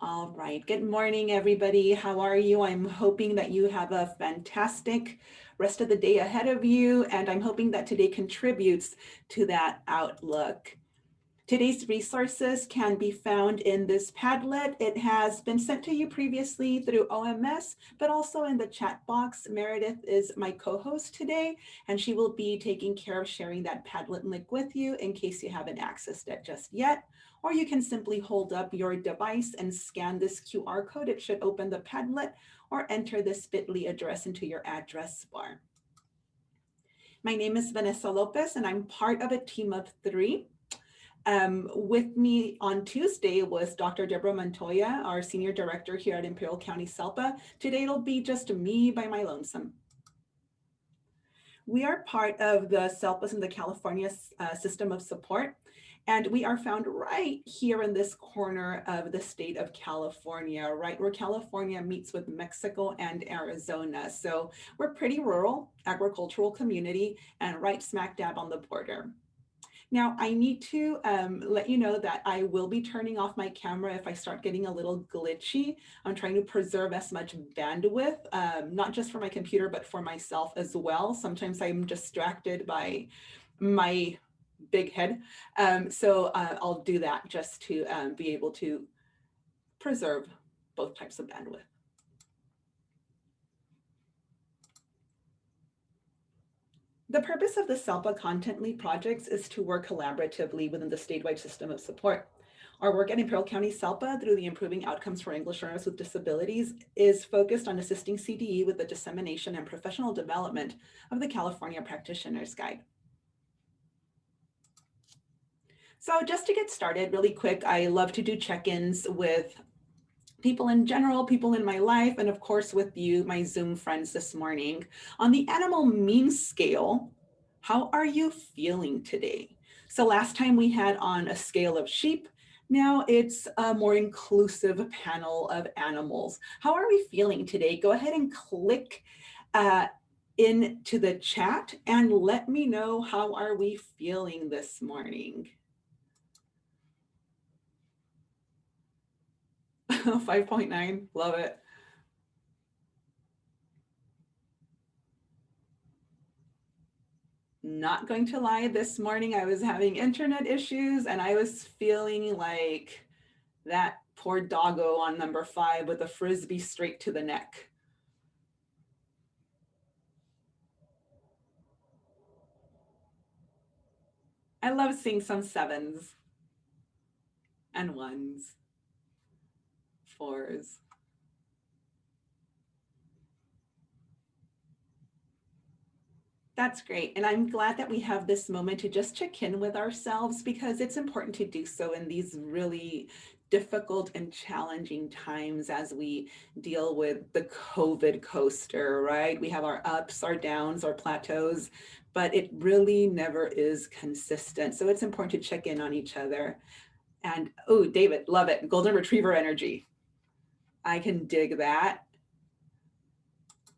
All right. Good morning, everybody. How are you? I'm hoping that you have a fantastic rest of the day ahead of you, and I'm hoping that today contributes to that outlook. Today's resources can be found in this Padlet. It has been sent to you previously through OMS, but also in the chat box. Meredith is my co-host today, and she will be taking care of sharing that Padlet link with you in case you haven't accessed it just yet. Or you can simply hold up your device and scan this QR code. It should open the Padlet, or enter this bit.ly address into your address bar. My name is Vanessa Lopez, and I'm part of a team of 3. With me on Tuesday was Dr. Deborah Montoya, our Senior Director here at Imperial County SELPA. Today it'll be just me by my lonesome. We are part of the SELPAs in the California System of Support, and we are found right here in this corner of the state of California, right where California meets with Mexico and Arizona. So we're pretty rural, agricultural community, and right smack dab on the border. Now, I need to let you know that I will be turning off my camera if I start getting a little glitchy. I'm trying to preserve as much bandwidth, not just for my computer, but for myself as well. Sometimes I'm distracted by my big head. So I'll do that just to be able to preserve both types of bandwidth. The purpose of the SELPA Content-Ly projects is to work collaboratively within the statewide system of support. Our work at Imperial County SELPA through the Improving Outcomes for English Learners with Disabilities is focused on assisting CDE with the dissemination and professional development of the California Practitioner's Guide. So just to get started really quick, I love to do check-ins with people in general, people in my life, and of course with you, my Zoom friends this morning. On the animal mean scale, how are you feeling today? So last time we had on a scale of sheep. Now it's a more inclusive panel of animals. How are we feeling today? Go ahead and click into the chat and let me know, how are we feeling this morning? 5.9, love it. Not going to lie, this morning I was having internet issues and I was feeling like that poor doggo on number 5 with a frisbee straight to the neck. I love seeing some 7s and 1s, 4s. That's great. And I'm glad that we have this moment to just check in with ourselves, because it's important to do so in these really difficult and challenging times as we deal with the COVID coaster, right? We have our ups, our downs, our plateaus, but it really never is consistent. So it's important to check in on each other. And oh, David, love it. Golden Retriever energy. I can dig that.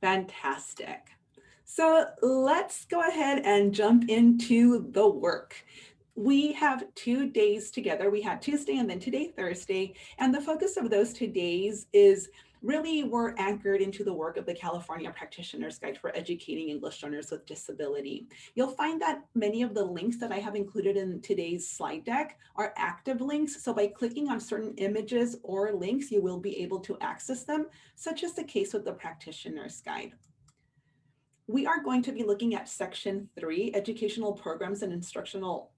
Fantastic. So let's go ahead and jump into the work. We have 2 days together. We had Tuesday and then today, Thursday. And the focus of those 2 days is really, we're anchored into the work of the California Practitioner's Guide for Educating English Learners with Disability. You'll find that many of the links that I have included in today's slide deck are active links. So by clicking on certain images or links, you will be able to access them, such as the case with the Practitioner's Guide. We are going to be looking at section 3, educational programs and instructional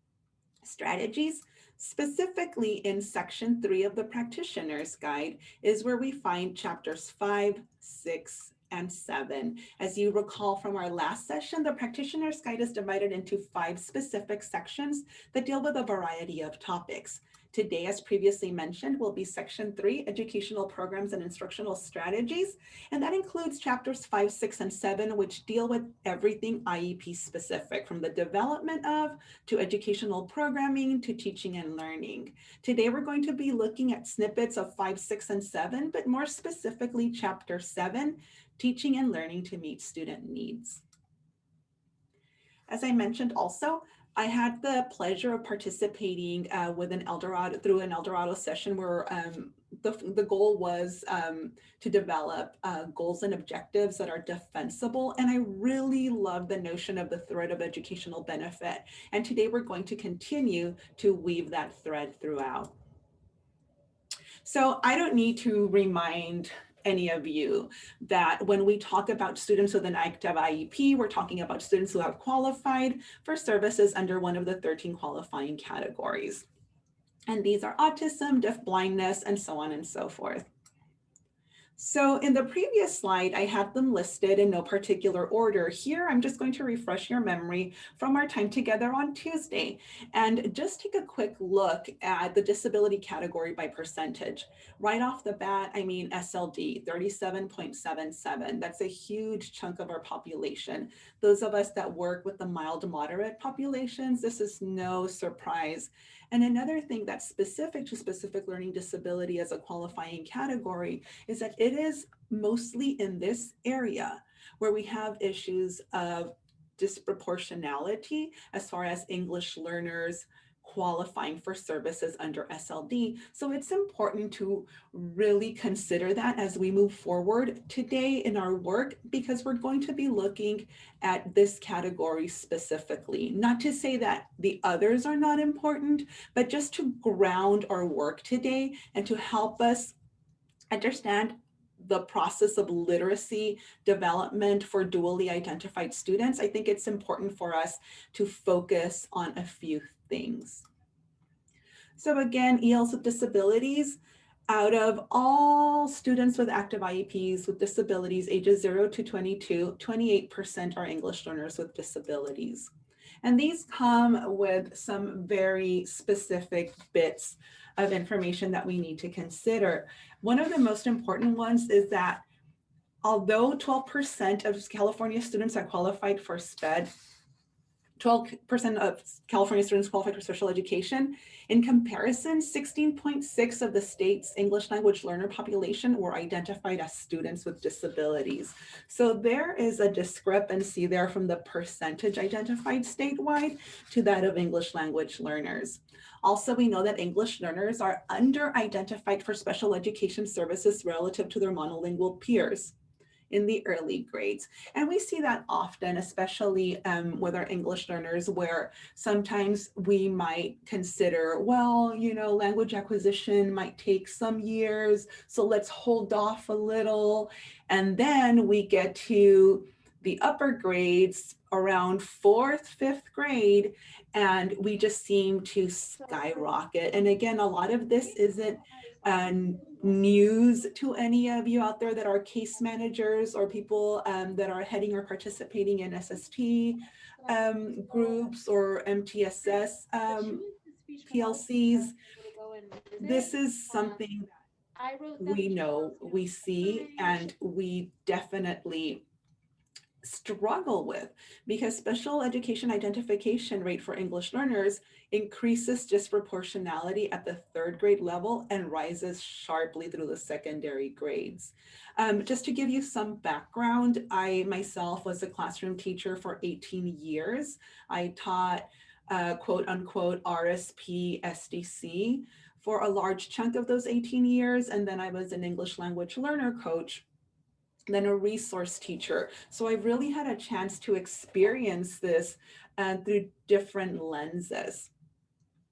strategies. Specifically in section 3 of the Practitioner's Guide is where we find chapters 5, 6, and 7. As you recall from our last session, the Practitioner's Guide is divided into 5 specific sections that deal with a variety of topics. Today, as previously mentioned, will be section 3, educational programs and instructional strategies. And that includes chapters 5, 6, and 7, which deal with everything IEP specific, from the development of, to educational programming, to teaching and learning. Today, we're going to be looking at snippets of 5, 6, and 7, but more specifically, chapter 7, teaching and learning to meet student needs. As I mentioned also, I had the pleasure of participating with an Eldorado session where the goal was to develop goals and objectives that are defensible. And I really love the notion of the thread of educational benefit. And today we're going to continue to weave that thread throughout. So I don't need to remind any of you that when we talk about students with an active IEP, we're talking about students who have qualified for services under one of the 13 qualifying categories. And these are autism, deaf blindness, and so on and so forth. So in the previous slide, I had them listed in no particular order. Here, I'm just going to refresh your memory from our time together on Tuesday and just take a quick look at the disability category by percentage. Right off the bat, I mean SLD, 37.77. That's a huge chunk of our population. Those of us that work with the mild to moderate populations, this is no surprise. And another thing that's specific to specific learning disability as a qualifying category is that it is mostly in this area where we have issues of disproportionality as far as English learners qualifying for services under SLD. So it's important to really consider that as we move forward today in our work, because we're going to be looking at this category specifically. Not to say that the others are not important, but just to ground our work today and to help us understand the process of literacy development for dually identified students. I think it's important for us to focus on a few things. So again, ELs with disabilities, out of all students with active IEPs with disabilities ages 0 to 22, 28% are English learners with disabilities. And these come with some very specific bits of information that we need to consider. One of the most important ones is that although 12% of California students are qualified for SPED, 12% of California students qualified for special education. In comparison, 16.6% of the state's English language learner population were identified as students with disabilities. So there is a discrepancy there from the percentage identified statewide to that of English language learners. Also, we know that English learners are under-identified for special education services relative to their monolingual peers in the early grades. And we see that often, especially with our English learners, where sometimes we might consider, well, you know, language acquisition might take some years, so let's hold off a little. And then we get to the upper grades around 4th, 5th grade, and we just seem to skyrocket. And again, a lot of this isn't news to any of you out there that are case managers or people that are heading or participating in SST groups or MTSS PLCs. This is something that we know, we see, and we definitely struggle with, because special education identification rate for English learners increases disproportionality at the 3rd grade level and rises sharply through the secondary grades. Just to give you some background, I myself was a classroom teacher for 18 years. I taught quote unquote RSP SDC for a large chunk of those 18 years. And then I was an English language learner coach, then a resource teacher. So I've really had a chance to experience this through different lenses.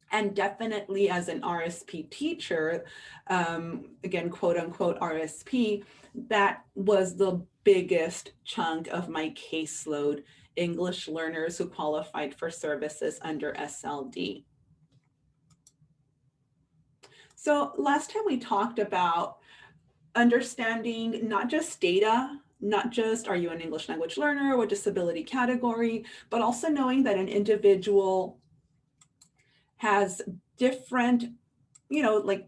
And definitely as an RSP teacher, again, quote unquote RSP, that was the biggest chunk of my caseload, English learners who qualified for services under SLD. So last time we talked about understanding not just data, not just are you an English language learner or disability category, but also knowing that an individual has different, you know, like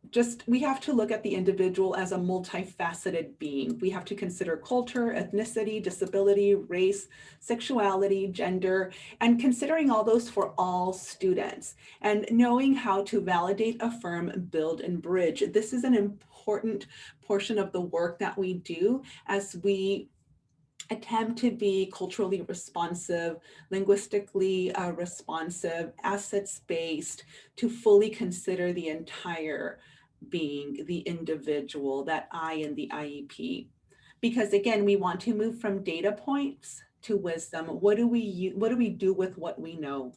just, we have to look at the individual as a multifaceted being. We have to consider culture, ethnicity, disability, race, sexuality, gender, and considering all those for all students, and knowing how to validate, affirm, build, and bridge. This is an important portion of the work that we do as we attempt to be culturally responsive, linguistically responsive, assets-based, to fully consider the entire being, the individual, that I in the IEP. Because again, we want to move from data points to wisdom. What do we do with what we know?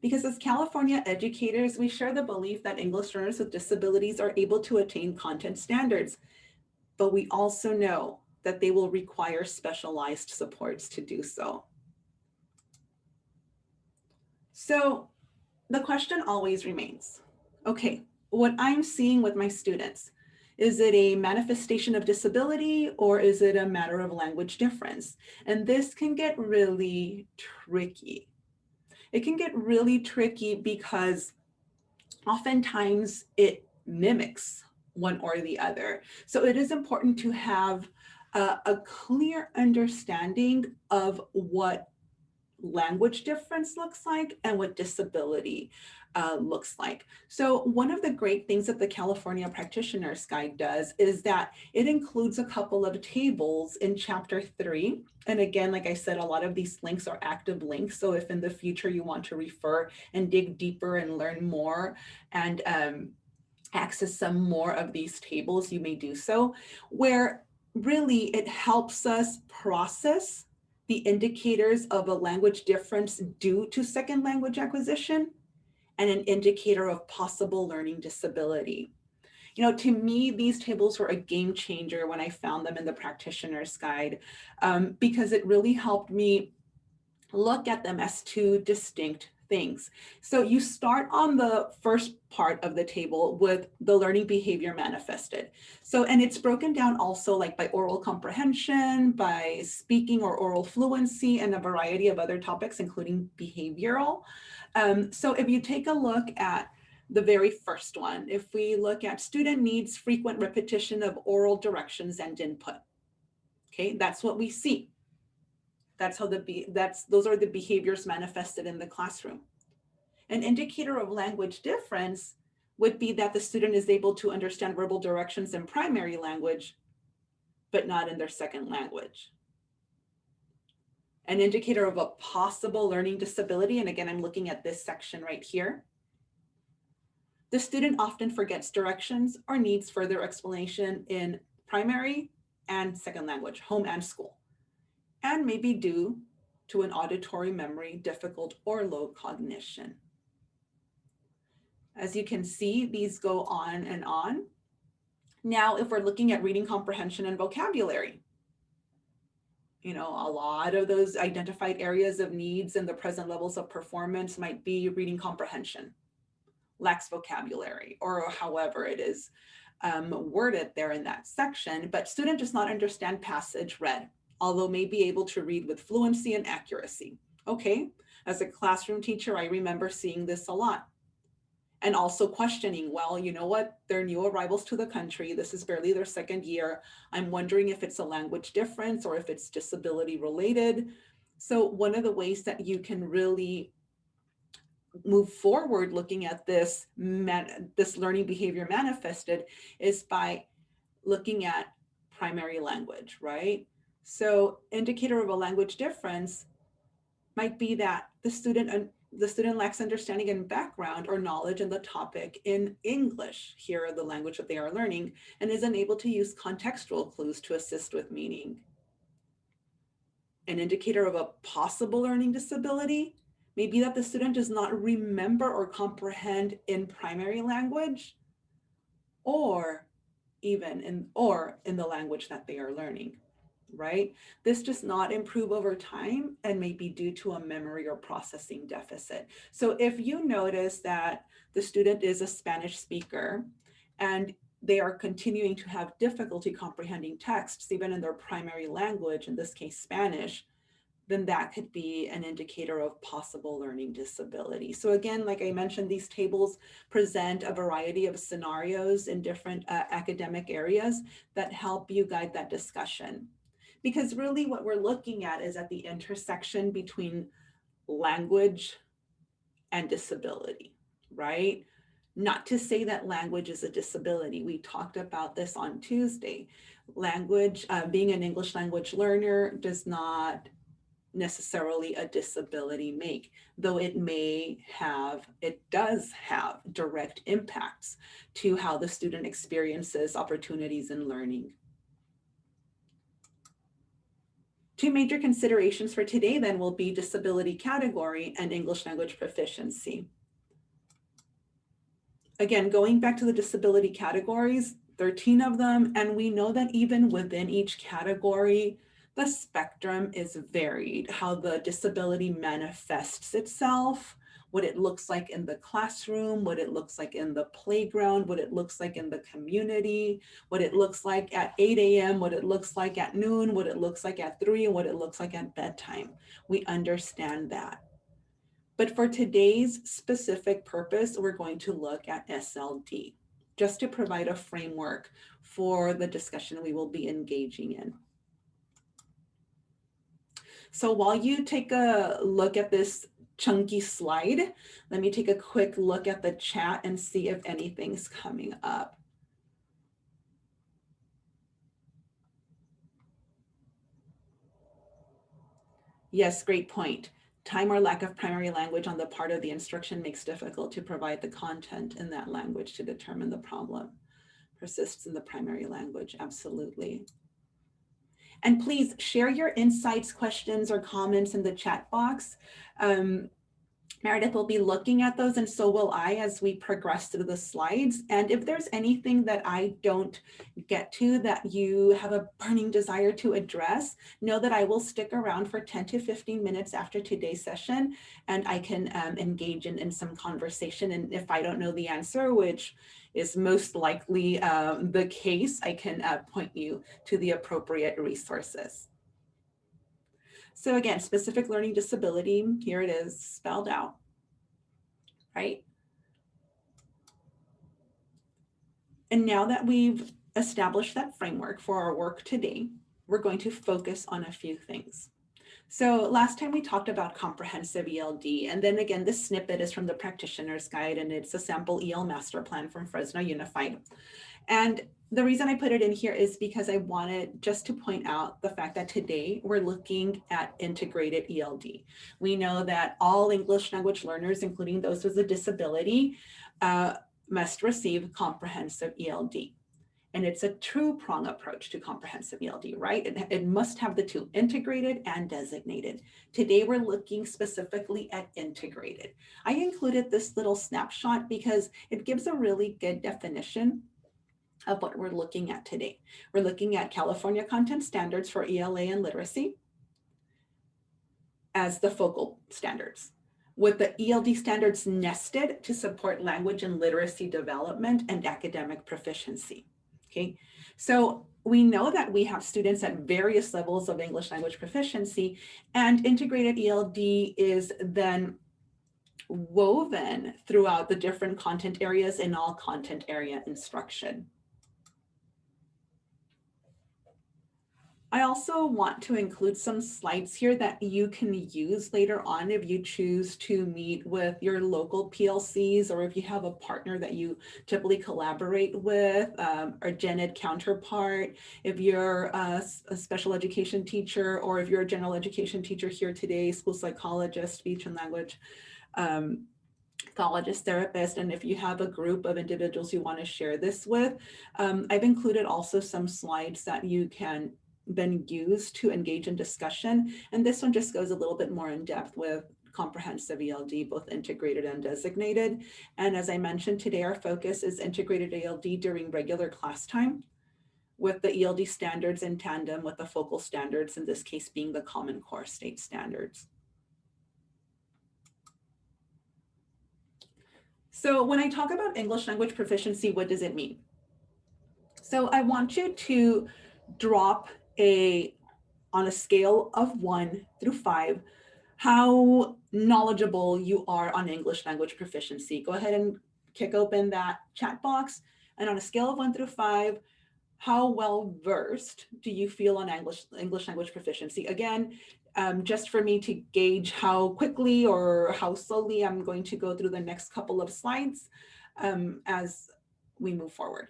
Because as California educators, we share the belief that English learners with disabilities are able to attain content standards, but we also know that they will require specialized supports to do so. So the question always remains, okay, what I'm seeing with my students, is it a manifestation of disability or is it a matter of language difference? And this can get really tricky. It can get really tricky because oftentimes it mimics one or the other. So it is important to have a clear understanding of what language difference looks like and what disability looks like. So one of the great things that the California Practitioner's Guide does is that it includes a couple of tables in chapter 3. And again, like I said, a lot of these links are active links. So if in the future you want to refer and dig deeper and learn more and access some more of these tables, you may do so, where really it helps us process the indicators of a language difference due to second language acquisition and an indicator of possible learning disability. You know, to me, these tables were a game changer when I found them in the Practitioner's Guide, because it really helped me look at them as two distinct things. So you start on the first part of the table with the learning behavior manifested. So, and it's broken down also like by oral comprehension, by speaking or oral fluency, and a variety of other topics, including behavioral. So if you take a look at the very first one, if we look at student needs frequent repetition of oral directions and input, okay, that's what we see. That's how those are the behaviors manifested in the classroom. An indicator of language difference would be that the student is able to understand verbal directions in primary language, but not in their second language. An indicator of a possible learning disability, and again, I'm looking at this section right here. The student often forgets directions or needs further explanation in primary and second language, home and school, and may be due to an auditory memory, difficult or low cognition. As you can see, these go on and on. Now, if we're looking at reading comprehension and vocabulary, you know, a lot of those identified areas of needs and the present levels of performance might be reading comprehension, lacks vocabulary, or however it is worded there in that section, but student does not understand passage read, although may be able to read with fluency and accuracy. Okay, as a classroom teacher, I remember seeing this a lot. And also questioning, well, you know what, they're new arrivals to the country. This is barely their second year. I'm wondering if it's a language difference or if it's disability related. So one of the ways that you can really move forward looking at this learning behavior manifested is by looking at primary language, right? So indicator of a language difference might be that the student lacks understanding and background or knowledge in the topic in English, here the language that they are learning, and is unable to use contextual clues to assist with meaning. An indicator of a possible learning disability may be that the student does not remember or comprehend in primary language, or even in the language that they are learning. Right? This does not improve over time and may be due to a memory or processing deficit. So if you notice that the student is a Spanish speaker and they are continuing to have difficulty comprehending texts, even in their primary language, in this case, Spanish, then that could be an indicator of possible learning disability. So again, like I mentioned, these tables present a variety of scenarios in different academic areas that help you guide that discussion. Because really what we're looking at is at the intersection between language and disability, right? Not to say that language is a disability. We talked about this on Tuesday. Language, being an English language learner does not necessarily a disability make, though it does have direct impacts to how the student experiences opportunities in learning. Two major considerations for today then will be disability category and English language proficiency. Again, going back to the disability categories, 13 of them, and we know that even within each category, the spectrum is varied, how the disability manifests itself, what it looks like in the classroom, what it looks like in the playground, what it looks like in the community, what it looks like at 8 a.m., what it looks like at noon, what it looks like at 3, and what it looks like at bedtime. We understand that. But for today's specific purpose, we're going to look at SLD, just to provide a framework for the discussion we will be engaging in. So while you take a look at this chunky slide, let me take a quick look at the chat and see if anything's coming up. Yes, great point. Time or lack of primary language on the part of the instruction makes difficult to provide the content in that language to determine the problem. Persists in the primary language, absolutely. And please share your insights, questions, or comments in the chat box. Meredith will be looking at those, and so will I as we progress through the slides. And if there's anything that I don't get to that you have a burning desire to address, know that I will stick around for 10 to 15 minutes after today's session, and I can engage in some conversation. And if I don't know the answer, which is most likely the case, I can point you to the appropriate resources. So again, specific learning disability, here it is spelled out, right? And now that we've established that framework for our work today, we're going to focus on a few things. So last time we talked about comprehensive ELD, and then again, this snippet is from the practitioner's guide, and it's a sample EL master plan from Fresno Unified. And the reason I put it in here is because I wanted just to point out the fact that today we're looking at integrated ELD. We know that all English language learners, including those with a disability, must receive comprehensive ELD. And it's a two-prong approach to comprehensive ELD, right? It must have the two, integrated and designated. Today, we're looking specifically at integrated. I included this little snapshot because it gives a really good definition of what we're looking at today. We're looking at California content standards for ELA and literacy as the focal standards, with the ELD standards nested to support language and literacy development and academic proficiency. Okay, so we know that we have students at various levels of English language proficiency, and integrated ELD is then woven throughout the different content areas in all content area instruction. I also want to include some slides here that you can use later on if you choose to meet with your local PLCs, or if you have a partner that you typically collaborate with, or gen ed counterpart, if you're a special education teacher, or if you're a general education teacher here today, school psychologist, speech and language pathologist, therapist, and if you have a group of individuals you want to share this with, I've included also some slides that you can then use to engage in discussion. And this one just goes a little bit more in depth with comprehensive ELD, both integrated and designated. And as I mentioned today, our focus is integrated ELD during regular class time, with the ELD standards in tandem with the focal standards, in this case being the Common Core state standards. So when I talk about English language proficiency, what does it mean? So I want you to drop on a scale of 1 through 5, how knowledgeable you are on English language proficiency. Go ahead and kick open that chat box. And on a scale of 1 through 5, how well versed do you feel on English language proficiency? Again, just for me to gauge how quickly or how slowly I'm going to go through the next couple of slides. as we move forward.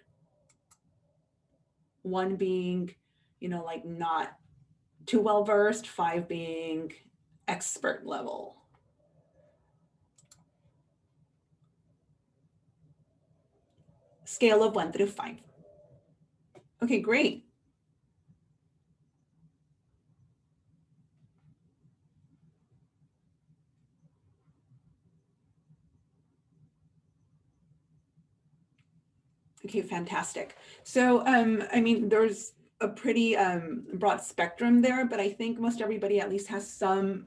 One being, like not too well versed, 5 being expert level. Scale of 1 through 5. Okay, great. Okay, fantastic. So, I mean, there's a pretty broad spectrum there, but I think most everybody at least has some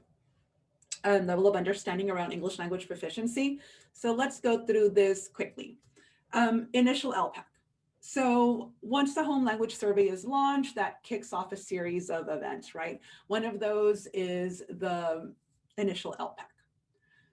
level of understanding around English language proficiency. So let's go through this quickly. Initial LPAC. So once the home language survey is launched, that kicks off a series of events, right? One of those is the initial LPAC.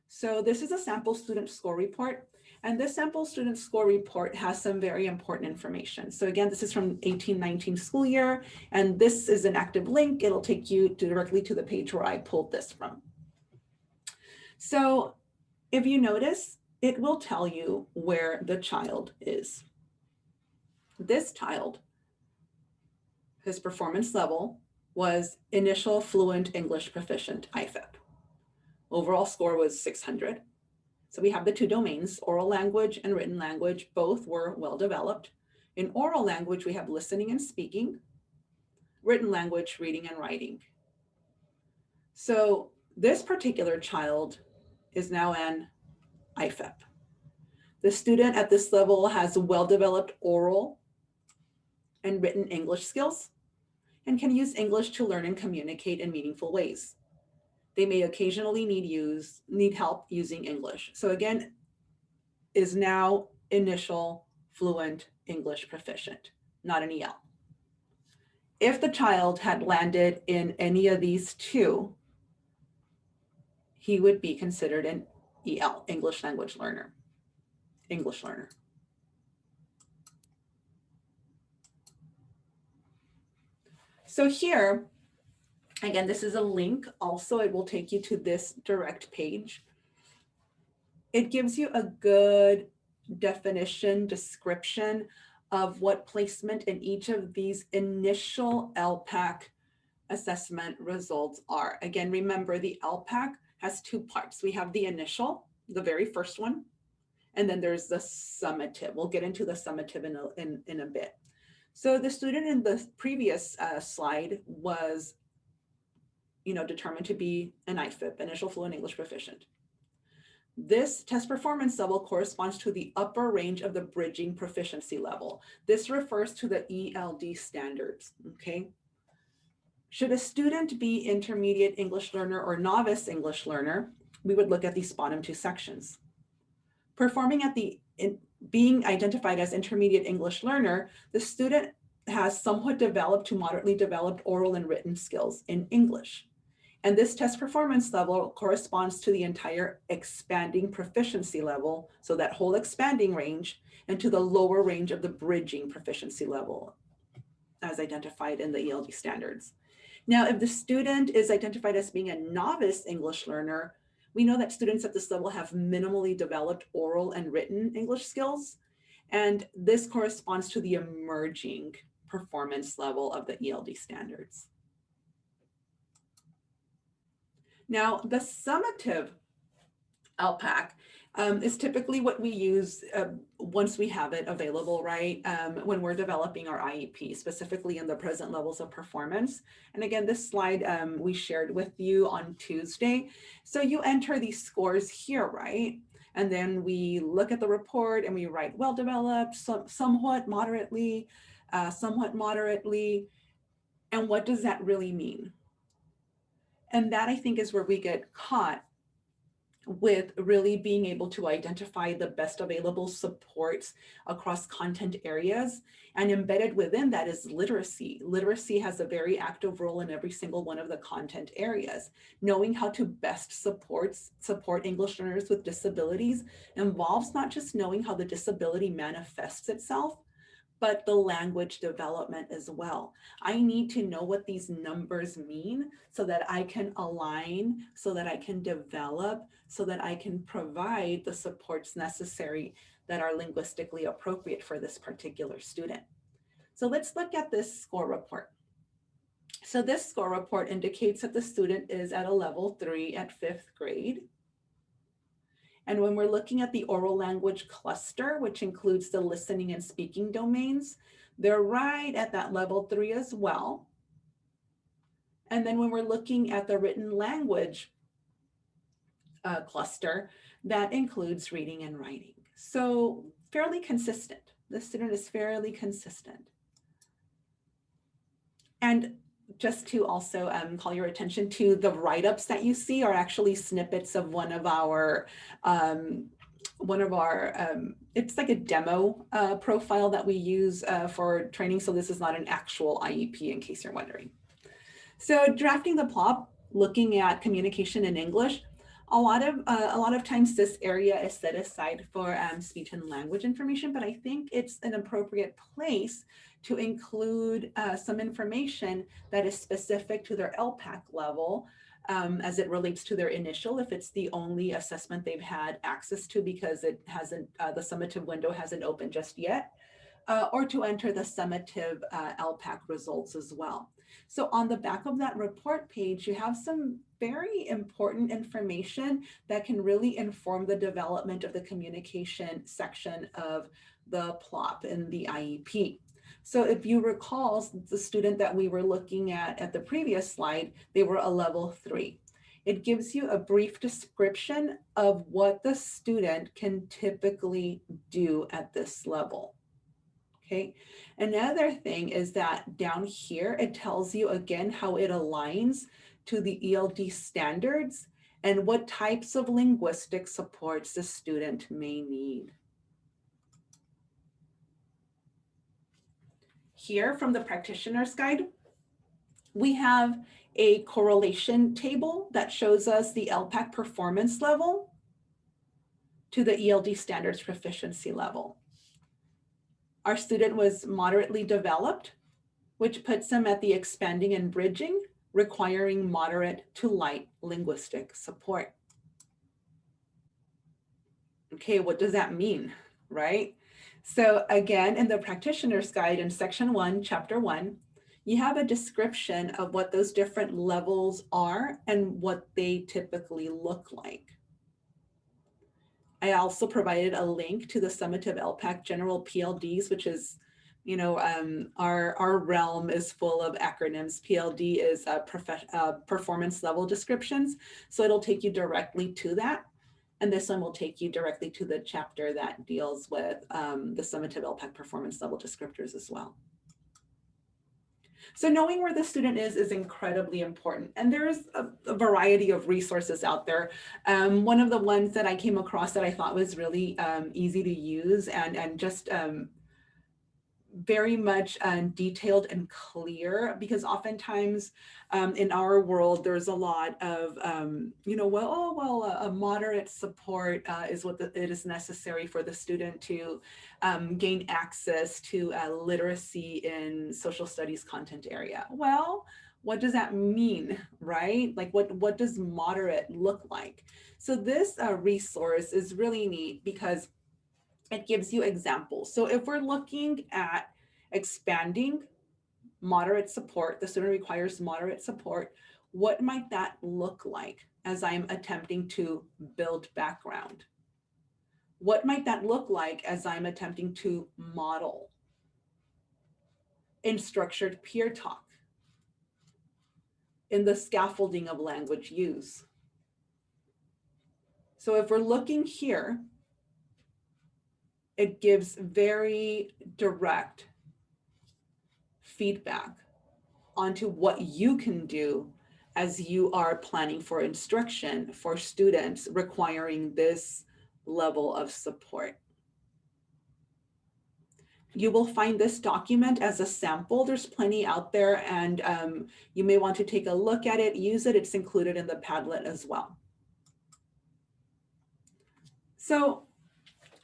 So this is a sample student score report. And this sample student score report has some very important information. So again, this is from 18-19 school year, and this is an active link. It'll take you directly to the page where I pulled this from. So if you notice, it will tell you where the child is. This child, his performance level was initial fluent English proficient IFEP. Overall score was 600. So we have the two domains, oral language and written language, both were well developed. In oral language, we have listening and speaking, written language, reading and writing. So this particular child is now an IFEP. The student at this level has well-developed oral and written English skills and can use English to learn and communicate in meaningful ways. They may occasionally need help using English. So again, is now initial fluent English proficient, not an EL. If the child had landed in any of these two, he would be considered an EL, English language learner, English learner. So here, again, this is a link. Also, it will take you to this direct page. It gives you a good definition, description of what placement in each of these initial LPAC assessment results are. Again, remember the LPAC has two parts. We have the initial, the very first one, and then there's the summative. We'll get into the summative in a bit. So the student in the previous slide was, determined to be an IFIP, initial fluent English proficient. This test performance level corresponds to the upper range of the bridging proficiency level. This refers to the ELD standards, okay? Should a student be intermediate English learner or novice English learner, we would look at these bottom two sections. Performing at being identified as intermediate English learner, the student has somewhat developed to moderately developed oral and written skills in English. And this test performance level corresponds to the entire expanding proficiency level, so that whole expanding range, and to the lower range of the bridging proficiency level as identified in the ELD standards. Now, if the student is identified as being a novice English learner, we know that students at this level have minimally developed oral and written English skills, and this corresponds to the emerging performance level of the ELD standards. Now, the summative LPAC is typically what we use once we have it available, right? When we're developing our IEP, specifically in the present levels of performance. And again, this slide we shared with you on Tuesday. So you enter these scores here, right? And then we look at the report and we write well-developed, somewhat moderately. And what does that really mean? And that, I think, is where we get caught with really being able to identify the best available supports across content areas. And embedded within that is literacy. Literacy has a very active role in every single one of the content areas. Knowing how to best support English learners with disabilities involves not just knowing how the disability manifests itself, but the language development as well. I need to know what these numbers mean so that I can align, so that I can develop, so that I can provide the supports necessary that are linguistically appropriate for this particular student. So let's look at this score report. So this score report indicates that the student is at a level 3 at 5th grade. And when we're looking at the oral language cluster, which includes the listening and speaking domains, they're right at that level 3 as well. And then when we're looking at the written language cluster, that includes reading and writing. So fairly consistent. The student is fairly consistent. And just to also call your attention to the write-ups that you see are actually snippets of one of our, it's like a demo profile that we use for training. So this is not an actual IEP in case you're wondering. So drafting the plot, looking at communication in English, a lot of times this area is set aside for speech and language information, but I think it's an appropriate place to include some information that is specific to their LPAC level as it relates to their initial, if it's the only assessment they've had access to because it hasn't, the summative window hasn't opened just yet, or to enter the summative LPAC results as well. So on the back of that report page, you have some very important information that can really inform the development of the communication section of the PLOP in the IEP. So if you recall, the student that we were looking at the previous slide, they were a level 3. It gives you a brief description of what the student can typically do at this level. Okay, another thing is that down here, it tells you again how it aligns to the ELD standards and what types of linguistic supports the student may need. Here from the practitioner's guide, we have a correlation table that shows us the LPAC performance level to the ELD standards proficiency level. Our student was moderately developed, which puts them at the expanding and bridging, requiring moderate to light linguistic support. Okay, what does that mean, right? So again, in the practitioner's guide in section 1, chapter 1, you have a description of what those different levels are and what they typically look like. I also provided a link to the summative LPAC general PLDs, which is, you know, our realm is full of acronyms. PLD is performance level descriptions. So it'll take you directly to that. And this one will take you directly to the chapter that deals with the summative LPAC performance level descriptors as well. So knowing where the student is incredibly important. And there's a variety of resources out there. One of the ones that I came across that I thought was really easy to use and just very much detailed and clear, because oftentimes in our world, there's a lot of, you know, a moderate support is what it is necessary for the student to gain access to literacy in social studies content area. Well, what does that mean, right? Like what does moderate look like? So this resource is really neat because it gives you examples. So if we're looking at expanding moderate support, the student requires moderate support, what might that look like as I'm attempting to build background? What might that look like as I'm attempting to model in structured peer talk, in the scaffolding of language use? So if we're looking here, it gives very direct feedback onto what you can do as you are planning for instruction for students requiring this level of support. You will find this document as a sample. There's plenty out there, and you may want to take a look at it, use it. It's included in the Padlet as well. So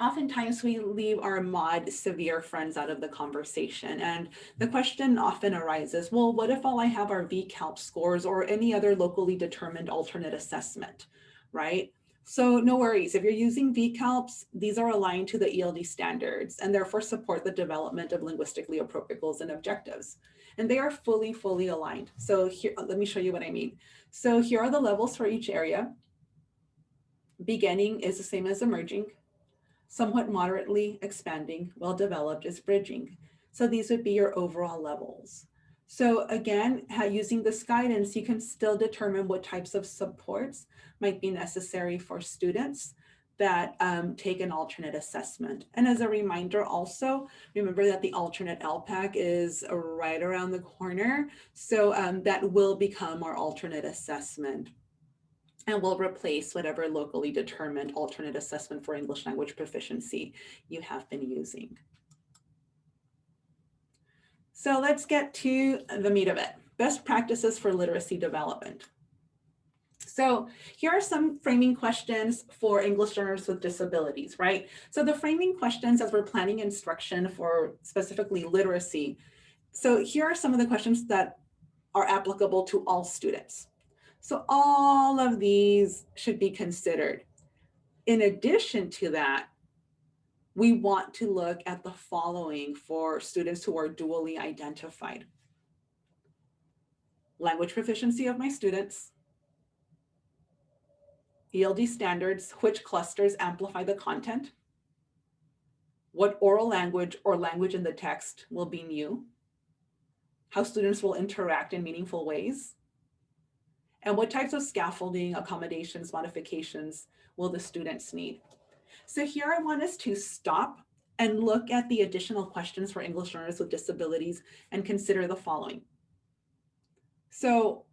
oftentimes we leave our mod severe friends out of the conversation. And the question often arises, well, what if all I have are VCALP scores or any other locally determined alternate assessment, right? So no worries, if you're using VCALPs, these are aligned to the ELD standards and therefore support the development of linguistically appropriate goals and objectives. And they are fully aligned. So here, let me show you what I mean. So here are the levels for each area. Beginning is the same as emerging, somewhat moderately expanding, well developed is bridging. So these would be your overall levels. So again, using this guidance, you can still determine what types of supports might be necessary for students that take an alternate assessment. And as a reminder also, remember that the alternate LPAC is right around the corner. So that will become our alternate assessment and will replace whatever locally determined alternate assessment for English language proficiency you have been using. So let's get to the meat of it. Best practices for literacy development. So here are some framing questions for English learners with disabilities, right? So the framing questions as we're planning instruction for specifically literacy. So here are some of the questions that are applicable to all students. So all of these should be considered. In addition to that, we want to look at the following for students who are dually identified. Language proficiency of my students, ELD standards, which clusters amplify the content, what oral language or language in the text will be new, how students will interact in meaningful ways, and what types of scaffolding, accommodations, modifications will the students need. So here I want us to stop and look at the additional questions for English learners with disabilities and consider the following. So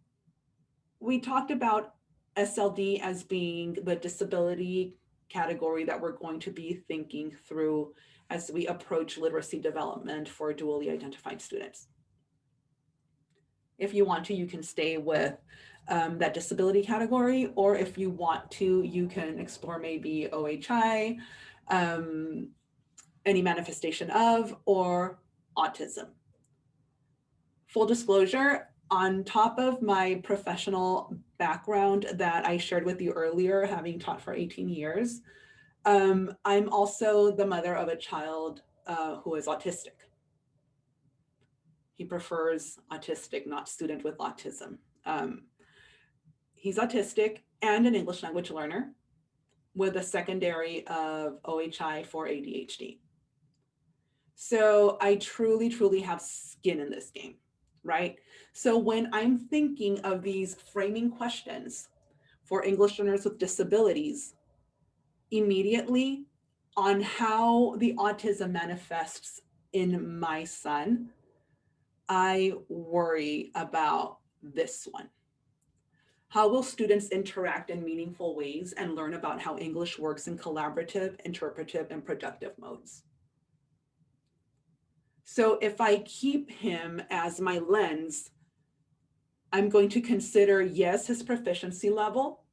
we talked about SLD as being the disability category that we're going to be thinking through as we approach literacy development for dually identified students. If you want to, you can stay with that disability category, or if you want to, you can explore maybe OHI, any manifestation of, or autism. Full disclosure, on top of my professional background that I shared with you earlier, having taught for 18 years, I'm also the mother of a child who is autistic. He prefers autistic, not student with autism. He's autistic and an English language learner with a secondary of OHI for ADHD. So I truly have skin in this game, right? So when I'm thinking of these framing questions for English learners with disabilities, immediately on how the autism manifests in my son, I worry about this one. How will students interact in meaningful ways and learn about how English works in collaborative, interpretive, and productive modes? So if I keep him as my lens, I'm going to consider, yes, his proficiency level,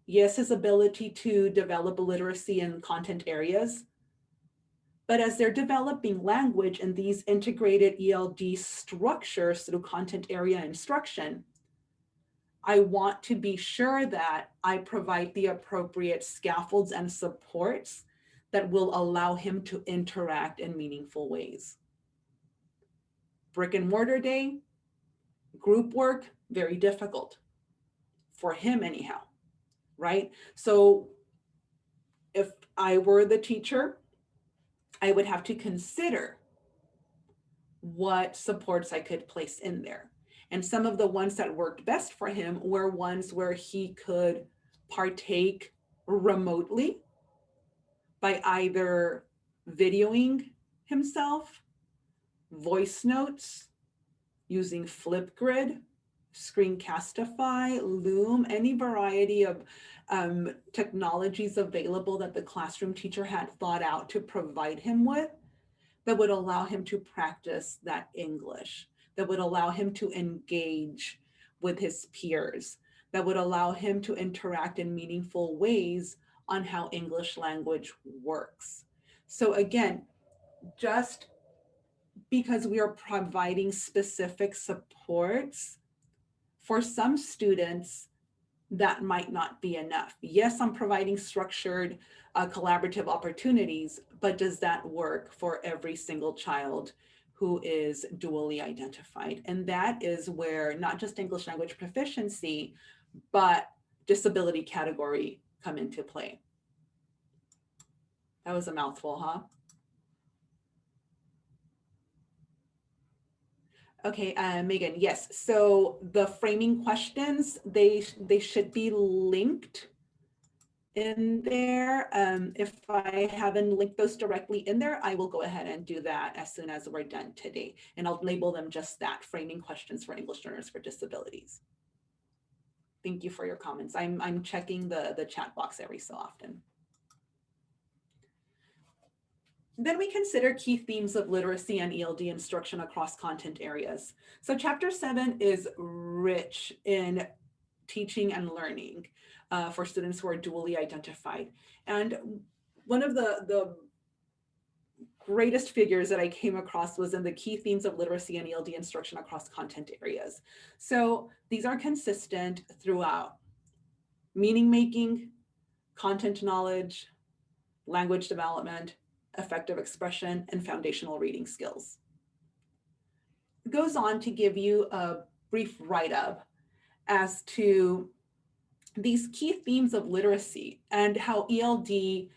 yes, his ability to develop literacy in content areas, but as they're developing language in these integrated ELD structures through content area instruction, I want to be sure that I provide the appropriate scaffolds and supports that will allow him to interact in meaningful ways. Brick and mortar day, group work, very difficult for him anyhow, right? So if I were the teacher, I would have to consider what supports I could place in there. And some of the ones that worked best for him were ones where he could partake remotely by either videoing himself, voice notes, using Flipgrid, Screencastify, Loom, any variety of technologies available that the classroom teacher had thought out to provide him with that would allow him to practice that English, that would allow him to engage with his peers, that would allow him to interact in meaningful ways on how English language works. So again, just because we are providing specific supports, for some students, that might not be enough. Yes, I'm providing structured collaborative opportunities, but does that work for every single child who is dually identified? And that is where not just English language proficiency, but disability category come into play. That was a mouthful, huh? Okay, Megan, yes. So the framing questions, they should be linked in there. If I haven't linked those directly in there, I will go ahead and do that as soon as we're done today. And I'll label them just that, framing questions for English learners for disabilities. Thank you for your comments. I'm checking the chat box every so often. Then we consider key themes of literacy and ELD instruction across content areas. So chapter 7 is rich in teaching and learning for students who are dually identified. And one of the greatest figures that I came across was in the key themes of literacy and ELD instruction across content areas. So these are consistent throughout: meaning making, content knowledge, language development, effective expression, and foundational reading skills. It goes on to give you a brief write-up as to these key themes of literacy and how ELD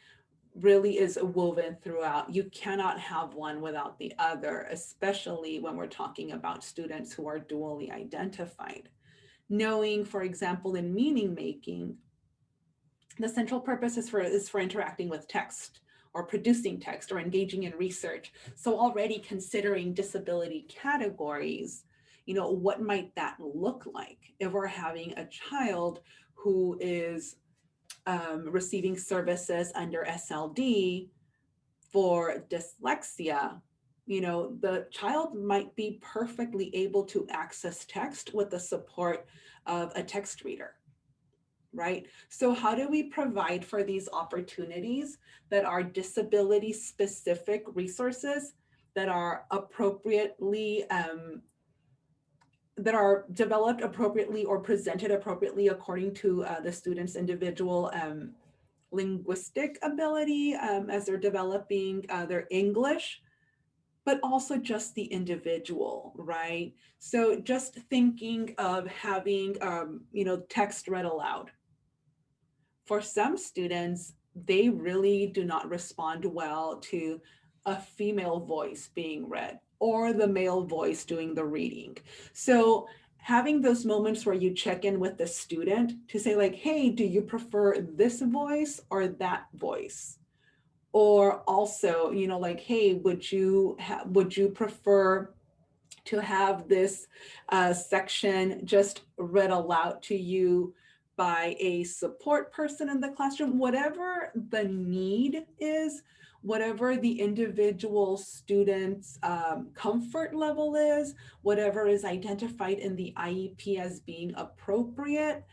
really is woven throughout. You cannot have one without the other, especially when we're talking about students who are dually identified. Knowing, for example, in meaning making, the central purpose is for interacting with text or producing text or engaging in research. So already considering disability categories, what might that look like if we're having a child who is receiving services under SLD for dyslexia? The child might be perfectly able to access text with the support of a text reader, right? So how do we provide for these opportunities that are disability specific resources that are appropriately that are developed appropriately or presented appropriately according to the student's individual linguistic ability as they're developing their English, but also just the individual, right? So just thinking of having, text read aloud. For some students, they really do not respond well to a female voice being read or the male voice doing the reading. So having those moments where you check in with the student to say like, hey, do you prefer this voice or that voice? Or also, like, hey, would you prefer to have this section just read aloud to you by a support person in the classroom? Whatever the need is, whatever the individual student's comfort level is, whatever is identified in the IEP as being appropriate.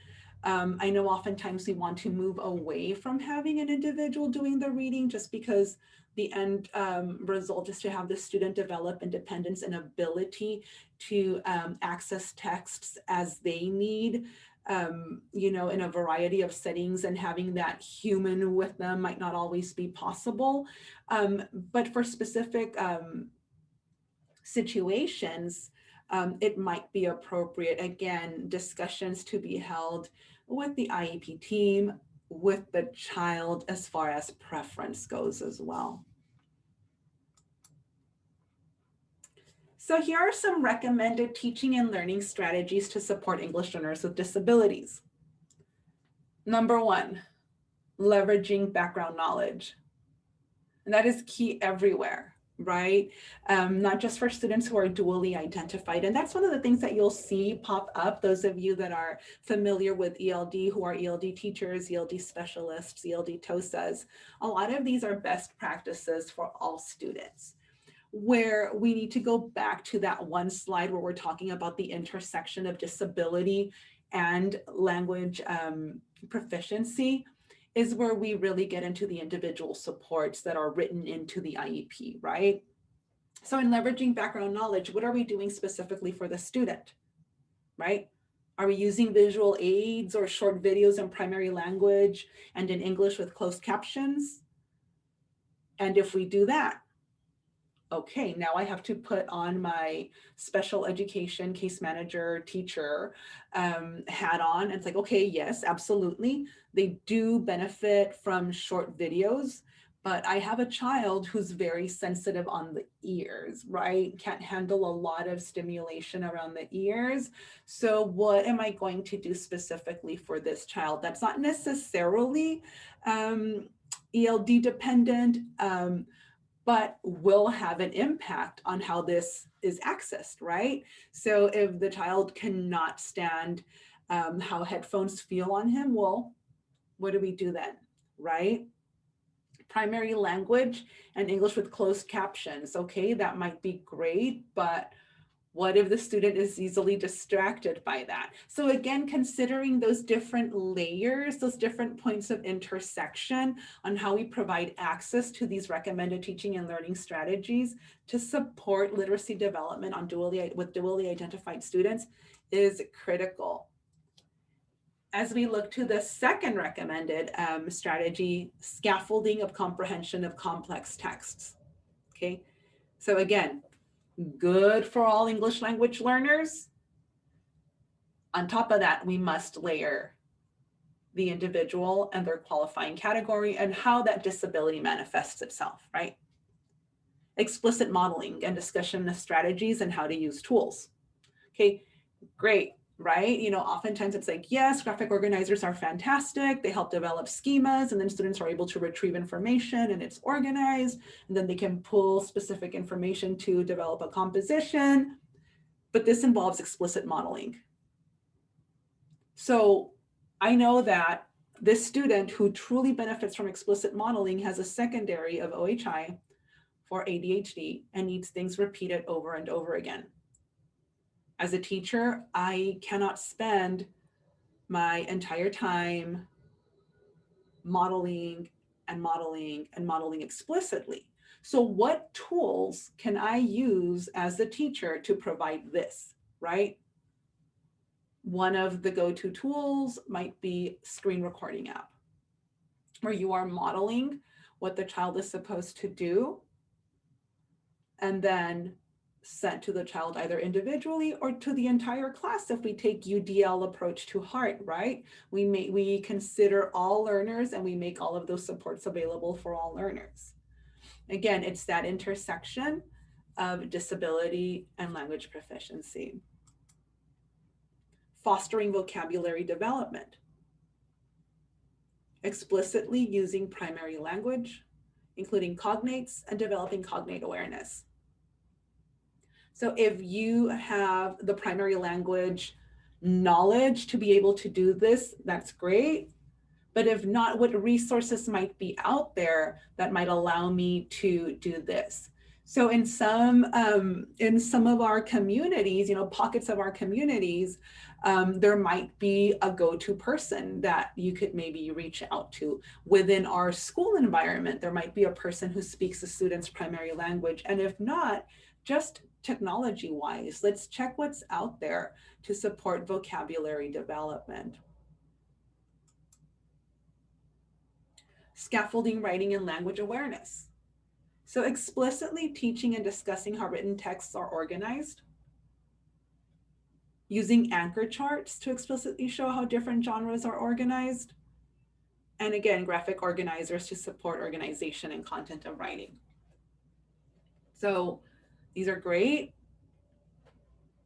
I know oftentimes we want to move away from having an individual doing the reading just because the end result is to have the student develop independence and ability to access texts as they need, in a variety of settings, and having that human with them might not always be possible. But for specific situations, it might be appropriate, again, discussions to be held with the IEP team, with the child as far as preference goes as well. So here are some recommended teaching and learning strategies to support English learners with disabilities. Number 1, leveraging background knowledge. And that is key everywhere, right? Not just for students who are dually identified. And that's one of the things that you'll see pop up, those of you that are familiar with ELD, who are ELD teachers, ELD specialists, ELD TOSAs. A lot of these are best practices for all students, where we need to go back to that one slide where we're talking about the intersection of disability and language proficiency, is where we really get into the individual supports that are written into the IEP, right? So in leveraging background knowledge, what are we doing specifically for the student, right? Are we using visual aids or short videos in primary language and in English with closed captions? And if we do that, okay, now I have to put on my special education case manager teacher hat on. And it's like, okay, yes, absolutely. They do benefit from short videos, but I have a child who's very sensitive on the ears, right? Can't handle a lot of stimulation around the ears. So what am I going to do specifically for this child? That's not necessarily ELD dependent, but will have an impact on how this is accessed, right? So if the child cannot stand how headphones feel on him, well, what do we do then, right? Primary language and English with closed captions. Okay, that might be great, but what if the student is easily distracted by that? So again, considering those different layers, those different points of intersection on how we provide access to these recommended teaching and learning strategies to support literacy development on with dually identified students is critical. As we look to the second recommended strategy, scaffolding of comprehension of complex texts. Okay, so again, good for all English language learners. On top of that, we must layer the individual and their qualifying category and how that disability manifests itself, right? Explicit modeling and discussion of strategies and how to use tools. Okay, great, right? You know, oftentimes it's like, yes, graphic organizers are fantastic. They help develop schemas, and then students are able to retrieve information and it's organized, and then they can pull specific information to develop a composition. But this involves explicit modeling. So I know that this student who truly benefits from explicit modeling has a secondary of OHI for ADHD and needs things repeated over and over again. As a teacher, I cannot spend my entire time modeling and modeling and modeling explicitly. So what tools can I use as the teacher to provide this, right? One of the go-to tools might be screen recording app, where you are modeling what the child is supposed to do and then sent to the child either individually or to the entire class if we take UDL approach to heart, right? We consider all learners and we make all of those supports available for all learners. Again, it's that intersection of disability and language proficiency. Fostering vocabulary development. Explicitly using primary language, including cognates and developing cognate awareness. So if you have the primary language knowledge to be able to do this, that's great. But if not, what resources might be out there that might allow me to do this? So in some of our communities, you know, pockets of our communities, there might be a go-to person that you could maybe reach out to. Within our school environment, there might be a person who speaks the student's primary language. And if not, just technology-wise, let's check what's out there to support vocabulary development. Scaffolding writing and language awareness. So explicitly teaching and discussing how written texts are organized, using anchor charts to explicitly show how different genres are organized, and again, graphic organizers to support organization and content of writing. So these are great.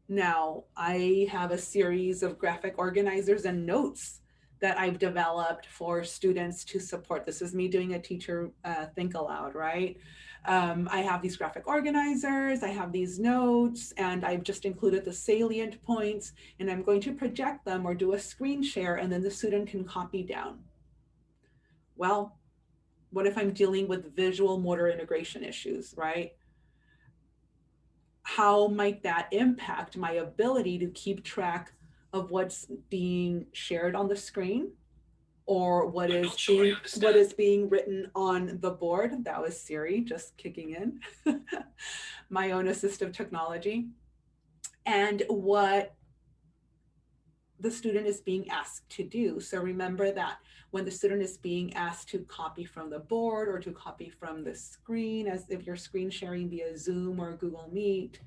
Now, I have a series of graphic organizers and notes that I've developed for students to support. This is me doing a teacher think aloud, right? I have these graphic organizers, I have these notes, and I've just included the salient points, and I'm going to project them or do a screen share, and then the student can copy down. Well, what if I'm dealing with visual motor integration issues, right? How might that impact my ability to keep track of what's being shared on the screen or what is being written on the board? That was Siri just kicking in. My own assistive technology. And what the student is being asked to do. So remember that when the student is being asked to copy from the board or to copy from the screen, as if you're screen sharing via Zoom or Google Meet,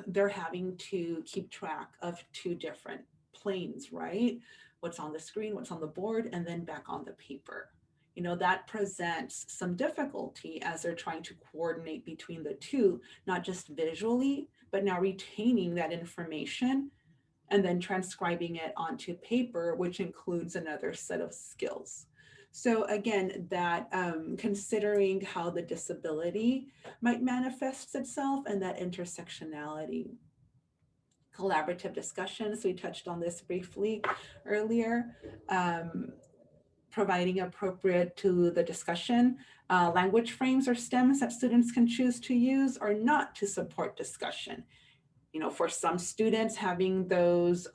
they're having to keep track of two different planes, right? What's on the screen, what's on the board, and then back on the paper. You know, that presents some difficulty as they're trying to coordinate between the two, not just visually, but now retaining that information and then transcribing it onto paper, which includes another set of skills. So again, that considering how the disability might manifest itself and that intersectionality. Collaborative discussions, we touched on this briefly earlier. Providing appropriate to the discussion, language frames or stems that students can choose to use or not to support discussion. You know, for some students, having those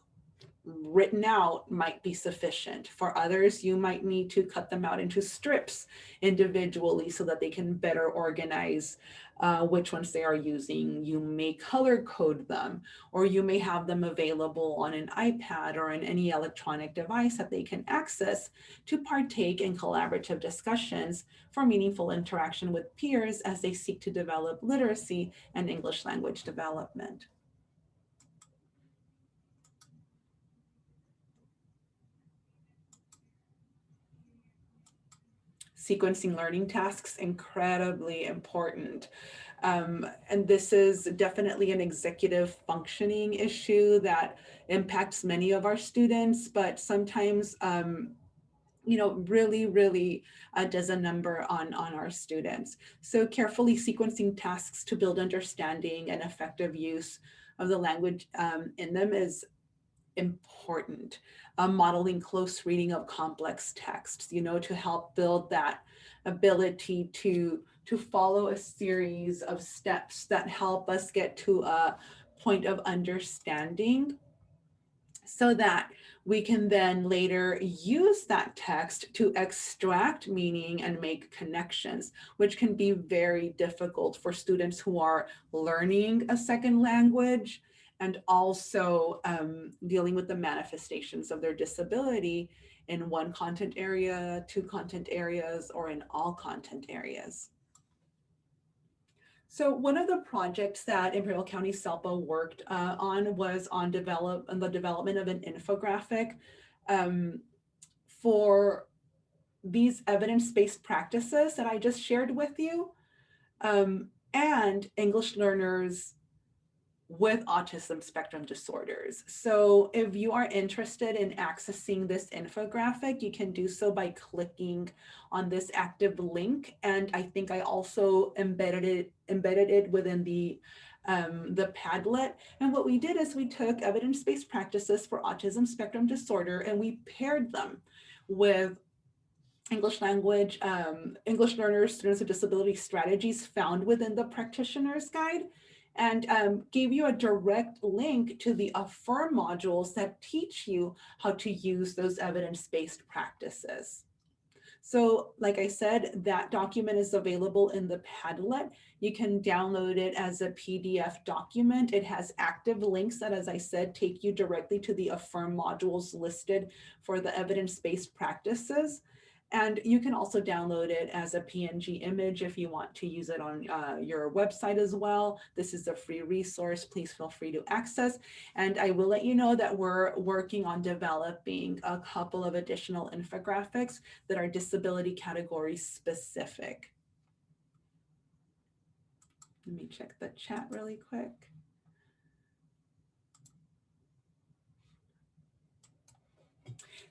written out might be sufficient. For others, you might need to cut them out into strips individually so that they can better organize which ones they are using. You may color code them, or you may have them available on an iPad or on any electronic device that they can access to partake in collaborative discussions for meaningful interaction with peers as they seek to develop literacy and English language development. Sequencing learning tasks, incredibly important. And this is definitely an executive functioning issue that impacts many of our students, but sometimes, you know, really does a number on our students. So carefully sequencing tasks to build understanding and effective use of the language in them is important. Modeling close reading of complex texts, you know, to help build that ability to follow a series of steps that help us get to a point of understanding so that we can then later use that text to extract meaning and make connections, which can be very difficult for students who are learning a second language and also dealing with the manifestations of their disability in one content area, two content areas, or in all content areas. So one of the projects that Imperial County SELPA worked on was on the development of an infographic for these evidence-based practices that I just shared with you, and English learners with autism spectrum disorders. So if you are interested in accessing this infographic, you can do so by clicking on this active link. And I think I also embedded it within the Padlet. And what we did is we took evidence-based practices for autism spectrum disorder and we paired them with English language, English learners, students with disability strategies found within the practitioner's guide, and gave you a direct link to the Affirm modules that teach you how to use those evidence-based practices. So like I said, that document is available in the Padlet. You can download it as a PDF document. It has active links that, as I said, take you directly to the Affirm modules listed for the evidence-based practices. And you can also download it as a PNG image if you want to use it on your website as well. This is a free resource. Please feel free to access. And I will let you know that we're working on developing a couple of additional infographics that are disability category specific. Let me check the chat really quick.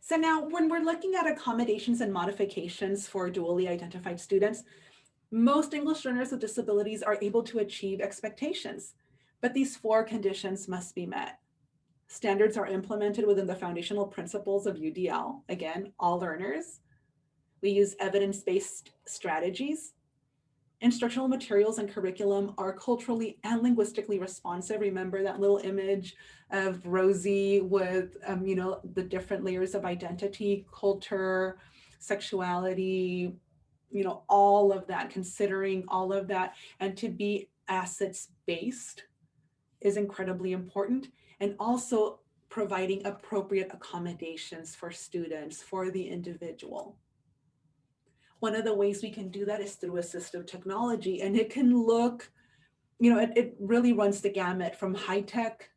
So now when we're looking at accommodations and modifications for dually identified students, most English learners with disabilities are able to achieve expectations, but these 4 conditions must be met. Standards are implemented within the foundational principles of UDL, again, all learners. We use evidence-based strategies. Instructional materials and curriculum are culturally and linguistically responsive. Remember that little image of Rosie with, you know, the different layers of identity, culture, sexuality, you know, all of that, considering all of that, and to be assets-based is incredibly important. And also providing appropriate accommodations for students, for the individual. One of the ways we can do that is through assistive technology, and it can look, it really runs the gamut from high tech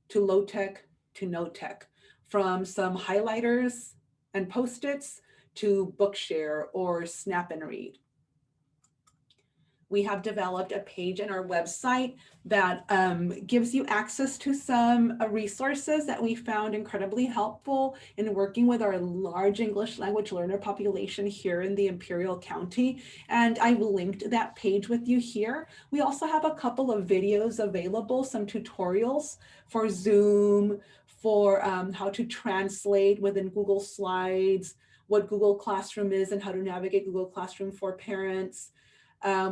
to low tech to no tech, from some highlighters and post-its to Bookshare or Snap and Read. We have developed a page in our website that gives you access to some resources that we found incredibly helpful in working with our large English language learner population here in the Imperial County. And I've linked that page with you here. We also have a couple of videos available, some tutorials for Zoom, for how to translate within Google Slides, what Google Classroom is and how to navigate Google Classroom for parents.